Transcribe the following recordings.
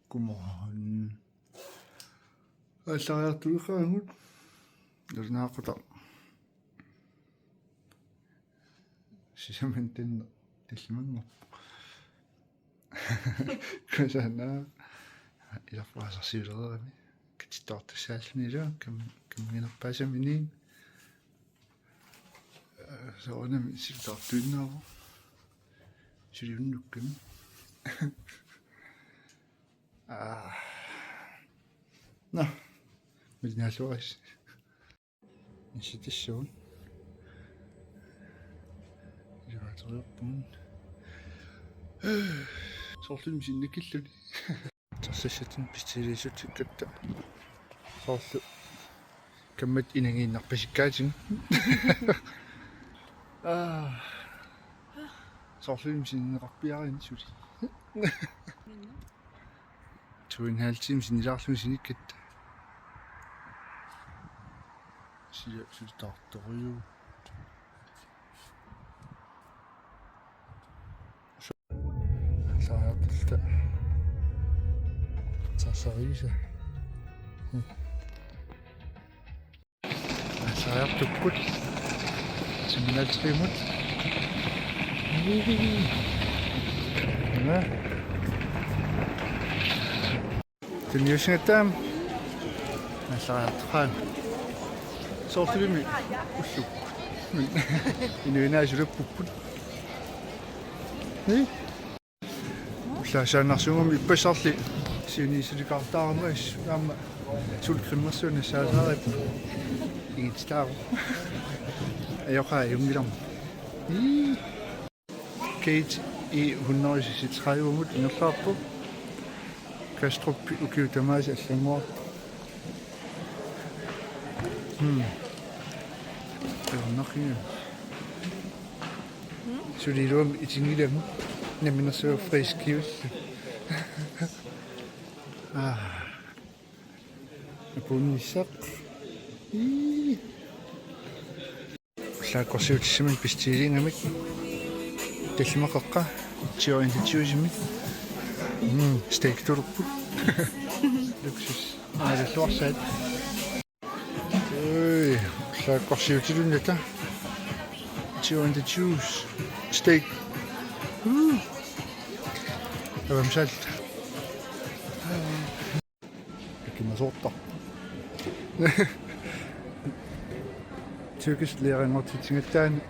Godmorgen. Allariartuiqaangut nalnaaqota sisaman tanna tallimangorpu kasana ilaqpaasarsiulererami katittoortassaalluнилуа камминерпаасамини соонами силтартуиннааву силиуннукками на милнаасуарис ниситиссуун яатерпун соорлун синникиллуни тассассатин пистилисутиккатта соорлу каммат инагииннарпасиккаатин соорлун синнеқарпиарин сули 2,5 timer sinilаарlun sinikkatta sia sultaartoriu saajartalta tassariisa saajartukkut simminaltrimut Тэньюшнэтам насаартхан соорлими уллу инуинаасулаппуппут уллаасаанарсугами иппасарли сиунисуликартаармас таама сулкриммерсуна саасаарап игитстаару аёхаа юмгилам кейт и 133 инерлаарпу Kastrup ukiutamas allangua Nakhia Suliluam itingilam naminasu friskius Apunissaq Laakorsiutissiman pistiilingamik tallimaqaqqa tiorientatiusimi steak turput luksus alluarsaat laakorsiutilunata in the juice steak avamsalt kimasorta tyrkisk leeringertitingattaan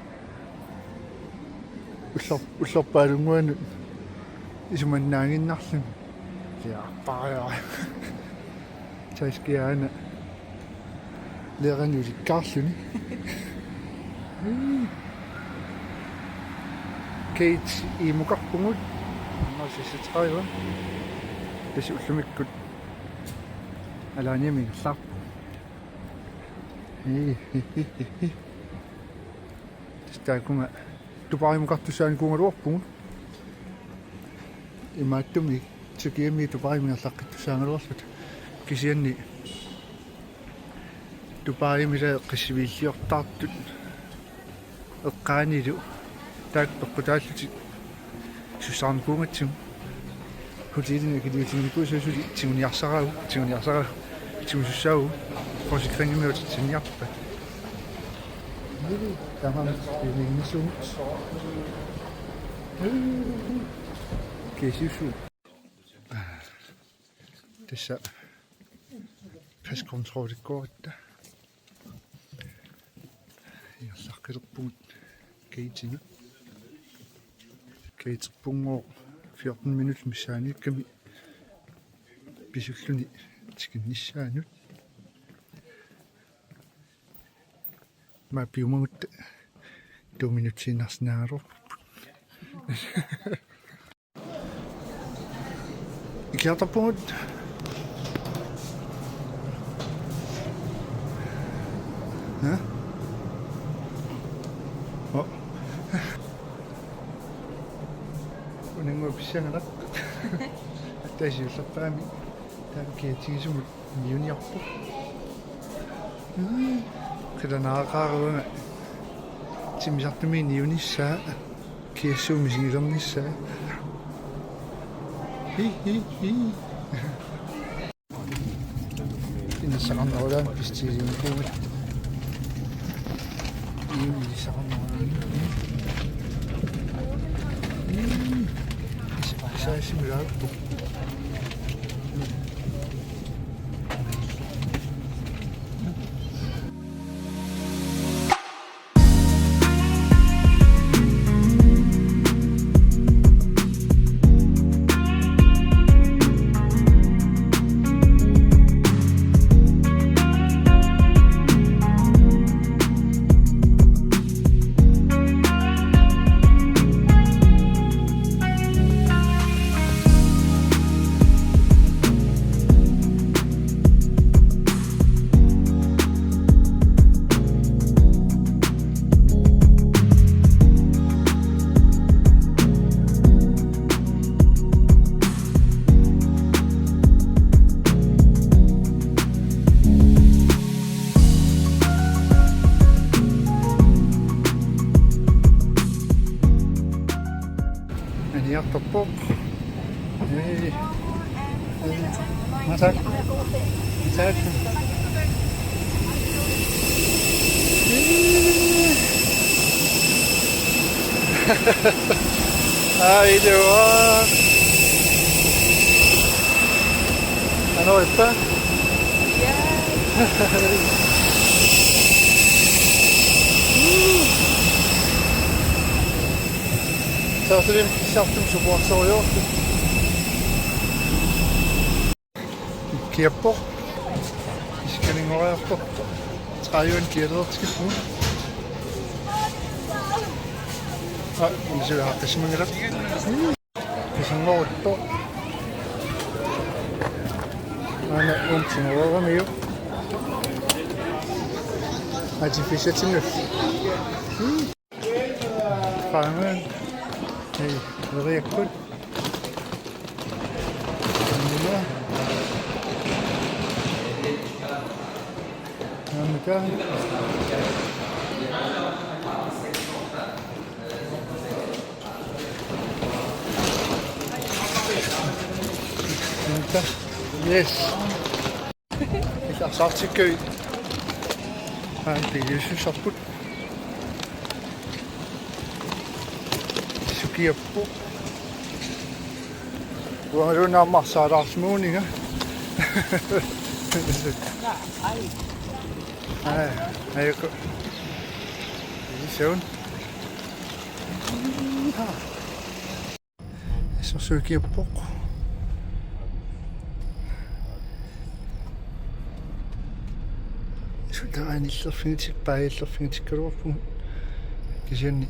ullerpaalunguanu isumannaanginnarlun liarparia taiskiaana leeranulikkaarluni Kate imukarpungut narsisitariva tasi ullumikkut alaaniami ngallarpu tastaakunga tuparimukartussaani kuungaluarpungut имааттуми тикиами тупаримиерлаққиттусаангалуарлут кисианни тупаримила қиссивииллиортаартут эққаанилу таак тоққутааллути сусаарникуунгатсум хутилина килиутиникуусасули тигуниарсарау тигусуссау просикрингимиут синниарпа тамам имингисум Kesissu. Tässä paskontrollikkorta. Ja sakkerpunkt keitsinga. Keitspungo 14 minutter missaani kami pisulluni tikinnissaanut. Ma piumangut 2 minuutsinnarsnaaro. Ikiatapunut unengua pissangalaq attasiullerpaami taakkiatigisumut miuniarpu qilanaaqaaruanga timisartumi niunissaa kiassuumi singilernissaa hi. Inissaqarnarulaan pistiiliunkuugut. Inissaqarnarulaan. Isaasimulaappu. Topok. Hey. Masak. Masak. Hai doang. Ano ito? 자, 선생님 시작 좀 줘보았어요. 귀엽고 시키는 거가 또 자유한 기회도 어떻게 보면 이제 하시면 그래. 무슨 거 또 안에 엄청 오가네요. 아직 피셔츠는 방은 very good. Yes. Ik dacht hartstikke. Ik denk dat het goed. Sukiappo. We doen nou massa rasmoningen. Nee, zo. Is dat Sukiappo? Daar is niet zo vind bij, zo vind ik erop. Ik zie niet.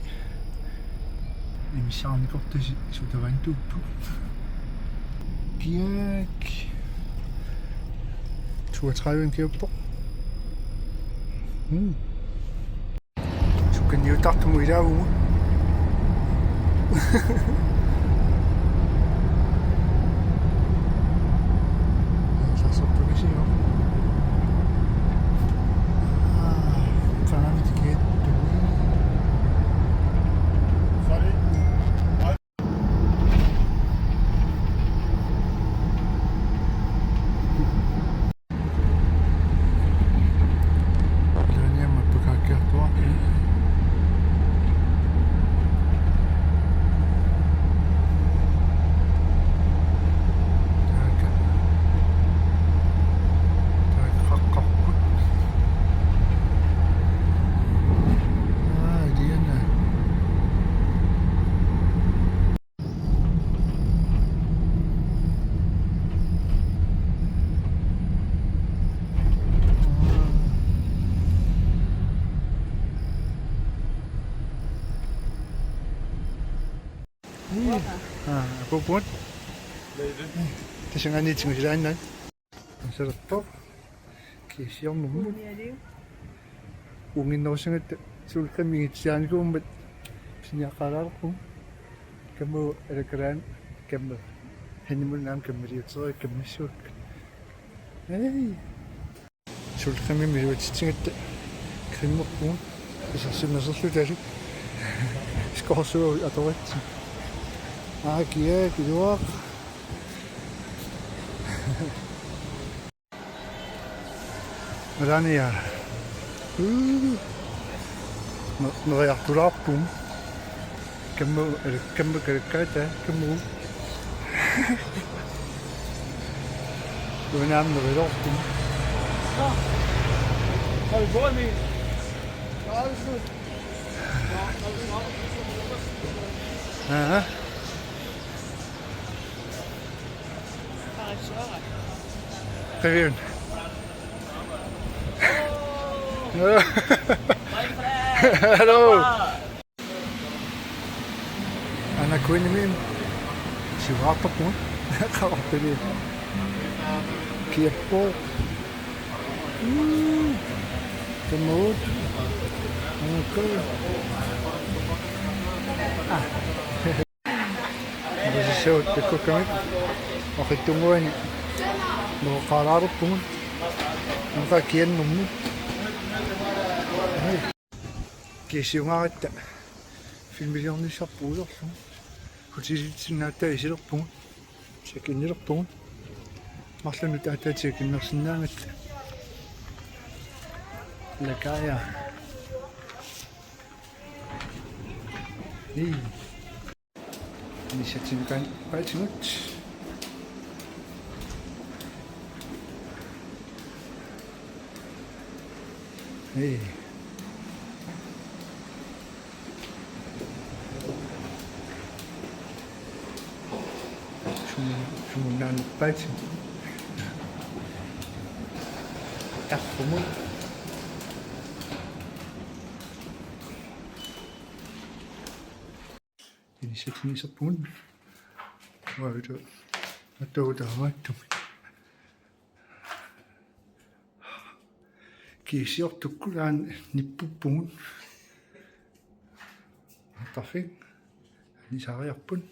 Imisiaan ik op de zo de wijn toe. Kijk. Zo het ruim een keer op. Zo kun je dat moet je daar doen. Dat is op de visie hoor. Goed hoor. Het is een niet zo zijn dan. Dan zit het toch. Kies je om. Ungin no sing het sul kami sian ko met sinya karar ko. Kamu rekran kamu henimul nam kamri so kamu shuk. Hey. Sul kami mi wet sing het krimu ko. Is as na so so dari. Skoso atowet. Aqui é que Melania. Noriartulaarpum. Kammu kalakkaata kammu. Tunaam norilorpum. Har vi båd med? Aha. Kevin. Hello. Ana Quinn si wapap mo. Nakakapili. Kiepo. Tumod. Okay. Mas siya ko kami. Okay tunguan. No kararap po. Ang kakiyan mo mo. Kesi nga at filmilyon ni sa pulo. Kuti sinata isirap po. Check-in nirap po. Maslan ito ata check-in na sinangat. Lakaya. Hey. Ini siya tinkan patinut. Hey. Sumunan patin. Tak pumut. Ini siya tinisapun. Wah itu. Atau dah mati. Kisi ortukulan nippupun. Tafing. Ni sarayapun.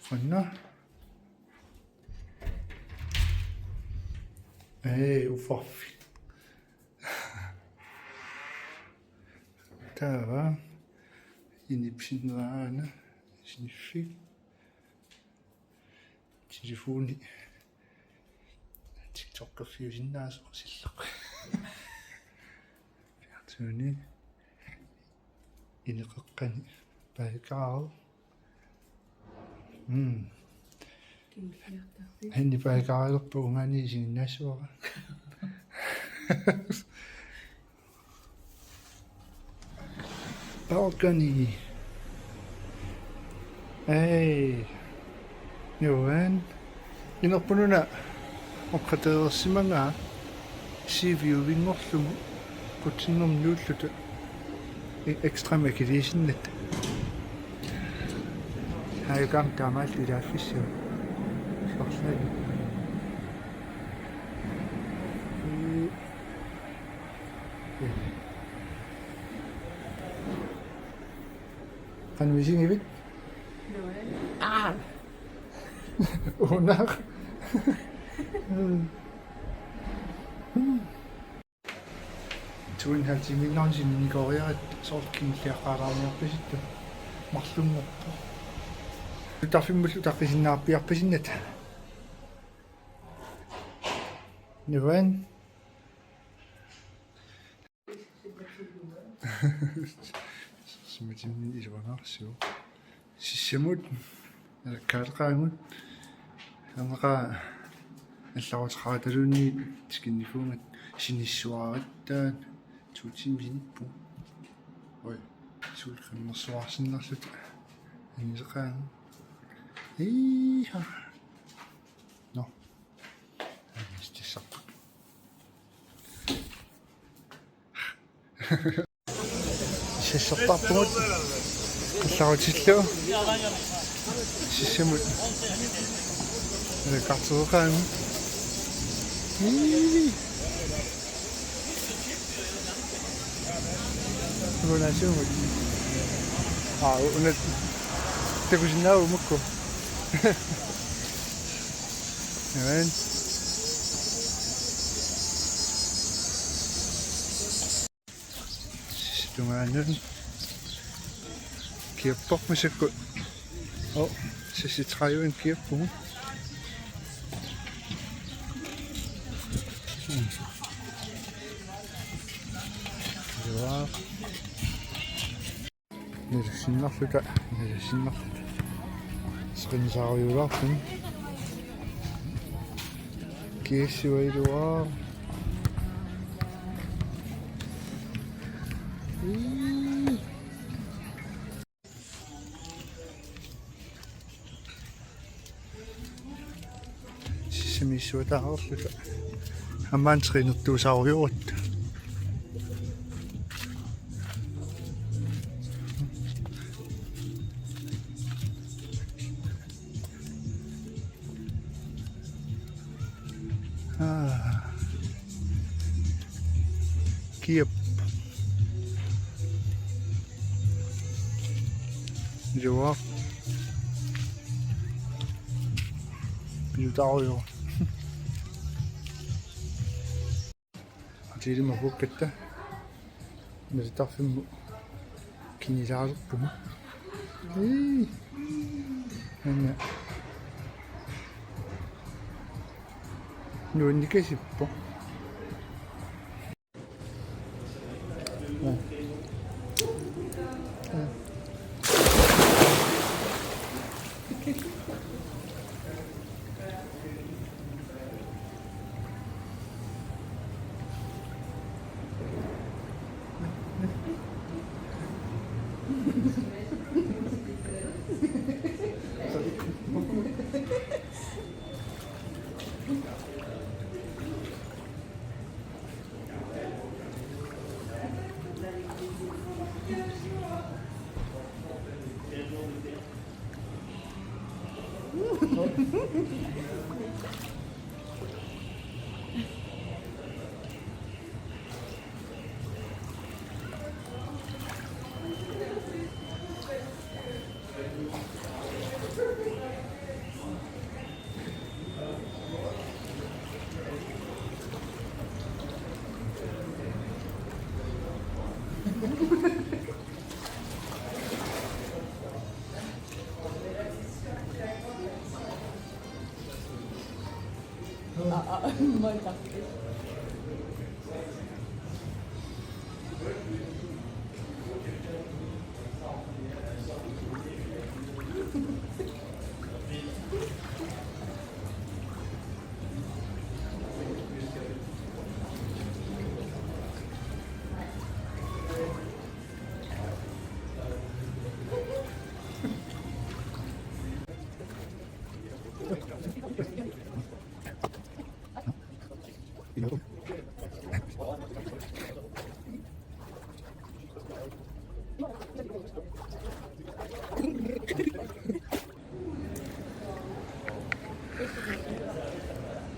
Fanna. Ufaffi. Tava. Inipsinvaana. Sniffi. Telefoni. TikTok fyusinnaas sillaq. Fiartuuni. Ineqeqqani paikaao. Henni paikaalerpu ungani isinginnaassuara. Balcony. Hey. Johan. Inerpununa. Oqqateersimanga CV vingorlugu kutinnernuulluta extra makiliisinnat haayukam taamaal ilaaffissua sorlali qanvisingivit unar Tuin halti minnan sinnikoriarat soorkinnilliaqaaraamiarpisittu marlunngorpu tarfimmullu taqqisinnaarpiarpisinnat Nuan Smitimni isuanarsiu sissamut alakkaaleqaangut anqa алларутеқараталуунни тикинникуумат синissуаратаат туутимисиниппу ой суулқиммерсуарсиннарлут анисеқаан иха но анистиссарпут сиссертарпугут алларутиллу сиссамут картуеқаан Una sumut. Una te cucinavo mucco. Ven. Tumanan. Kiepok masakot. Oh, sisitsayo ang kiepok. Sinnerluta sinnerlut sqinsaariulaarpun kiissuiluaa sismissuutaarluta ammaan triinertuusaariuat kiep jawab piutaario atili mapukkata neritarfimmu kinilaalerpuma anna nuunnikasippo Molta.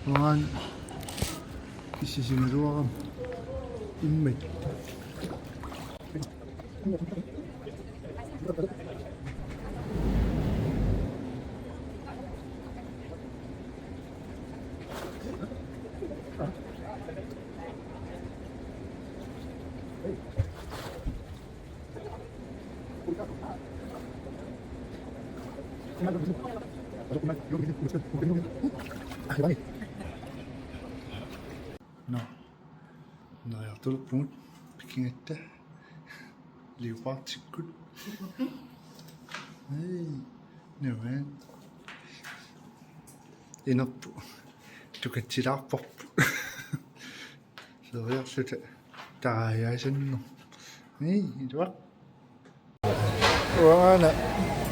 Vaan pisisimme ruoan immet. No ja tullut pikin että liupaatsikut. Ei, ne on inoppu. Tuketsila poppu. Se on jo sitä taajaisen. Ei, tuo. Aina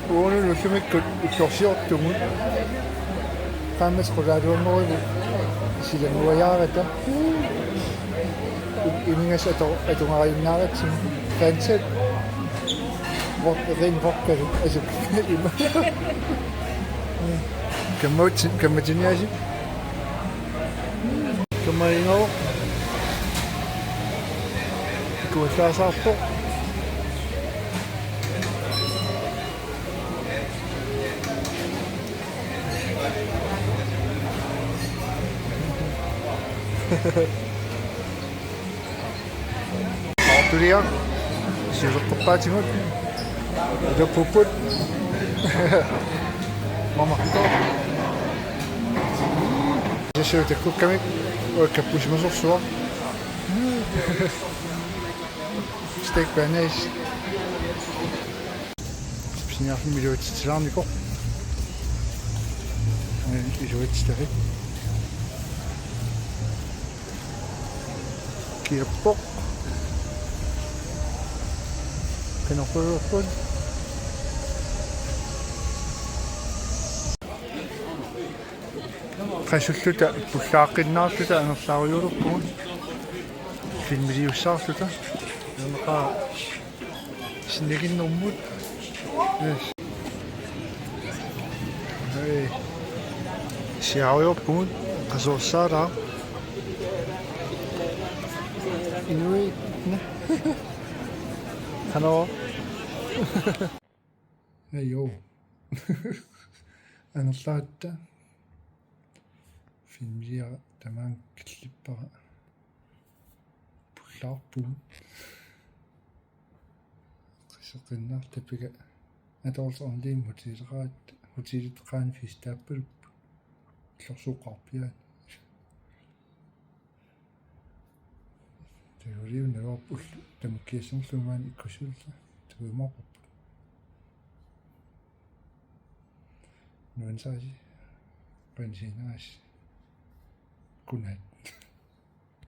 uunut usumikku torsiortumun. Kammes qulaluumorigu silamuajaarata. Imingas atungarinnaaratsim fansat rin vokkari asuk ima kammatiniasi kamaringo kuusaasarpo Tulia, siruqquppaatingut udapupput mamarto sasuutakukkamik uakkappusmasorsuar steak banaise Siniarni miluitsitilarniko. Iluitsitari. Kirppoq. Qinarpuluarput. Qasulluta pullaaqqinnаарluta anerlaariulurpugun. Filmiliussaarluta. Naqa sinnaginnermut. Yes. Hey. Siaruyorpugun qasorsaala. Inuit. Hello. Hey yo. Anerlaatta. Filmia tamaan killippara. Pullaarpugun. Qisseqinnaartapiga atorsorniim hutiileraat hutiilitqaani fistaappalup иллорсууқарпиаат тагулиуннаварпул тамаккиассерлумаани иккусулла туимарпу нуансааси qansiinaas kunat